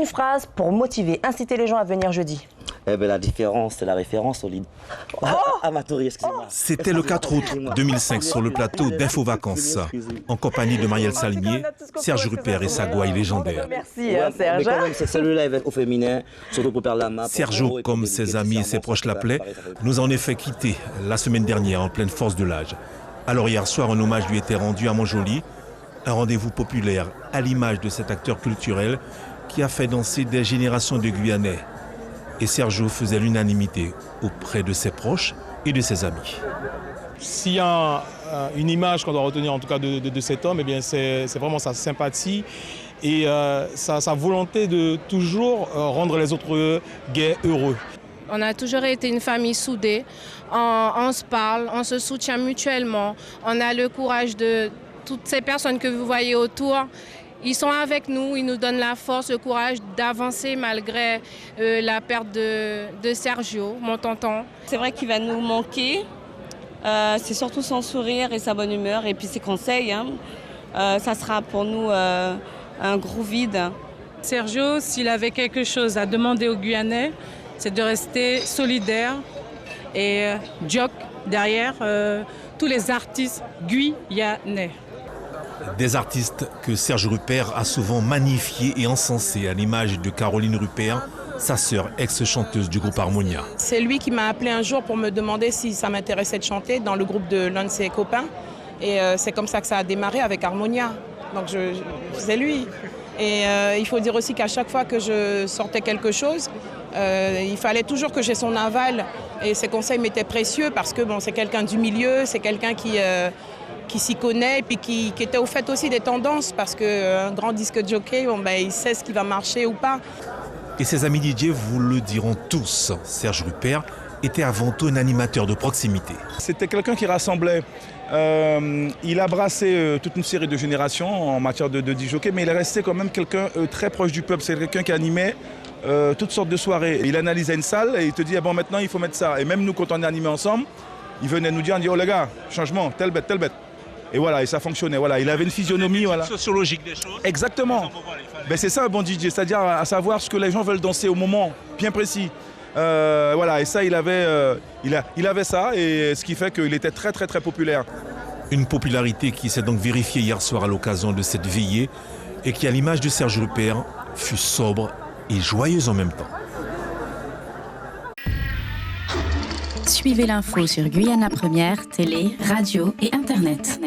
phrase pour motiver, inciter les gens à venir jeudi. Eh ben, la différence, c'est la référence au leader. Amatory, excusez-moi. C'était le 4 août 2005 sur le plateau d'Info Vacances, en compagnie de Marielle Salmier, Serge Rupert et sa gouaille légendaire. Merci Serge. Mais quand même, c'est celui-là au féminin, surtout pour perdre la main. Sergio, comme ses amis et ses proches l'appelaient, nous a en effet quitté la semaine dernière en pleine force de l'âge. Alors hier soir, un hommage lui était rendu à Montjoly, un rendez-vous populaire à l'image de cet acteur culturel qui a fait danser des générations de Guyanais. Et Sergio faisait l'unanimité auprès de ses proches et de ses amis. S'il y a une image qu'on doit retenir en tout cas de cet homme, eh bien c'est vraiment sa sympathie et sa volonté de toujours rendre les autres gays heureux. On a toujours été une famille soudée, on se parle, on se soutient mutuellement, on a le courage de toutes ces personnes que vous voyez autour. Ils sont avec nous, ils nous donnent la force, le courage d'avancer malgré la perte de Sergio, mon tonton. C'est vrai qu'il va nous manquer, c'est surtout son sourire et sa bonne humeur et puis ses conseils. Ça sera pour nous un gros vide. Sergio, s'il avait quelque chose à demander aux Guyanais, c'est de rester solidaire et joke derrière tous les artistes guyanais. Des artistes que Serge Rupert a souvent magnifiés et encensés à l'image de Caroline Rupert, sa sœur ex-chanteuse du groupe Harmonia. C'est lui qui m'a appelé un jour pour me demander si ça m'intéressait de chanter dans le groupe de l'un de ses copains. Et c'est comme ça que ça a démarré avec Harmonia. Donc c'est lui. Et il faut dire aussi qu'à chaque fois que je sortais quelque chose, il fallait toujours que j'ai son aval. Et ses conseils m'étaient précieux parce que bon, c'est quelqu'un du milieu, c'est quelqu'un qui s'y connaît et puis qui était au fait aussi des tendances parce qu'un grand disque jockey, il sait ce qui va marcher ou pas. Et ses amis DJ vous le diront tous, Serge Rupert était avant tout un animateur de proximité. C'était quelqu'un qui rassemblait. Il a brassé toute une série de générations en matière de disc jockey, mais il est resté quand même quelqu'un très proche du peuple. C'est quelqu'un qui animait toutes sortes de soirées. Il analysait une salle et il te dit ah bon, maintenant il faut mettre ça. Et même nous, quand on est animé ensemble, il venait nous dire, on dit oh les gars, changement, telle bête, telle bête. Et voilà, et ça fonctionnait. Voilà, il avait une physionomie. Voilà. Sociologique des choses. Exactement. C'est ça un bon DJ, c'est-à-dire à savoir ce que les gens veulent danser au moment bien précis. Voilà, et ça, il avait ça, et ce qui fait qu'il était très, très, très populaire. Une popularité qui s'est donc vérifiée hier soir à l'occasion de cette veillée et qui, à l'image de Serge Rupert, fut sobre et joyeuse en même temps. Suivez l'info sur Guyana Première, télé, radio et Internet.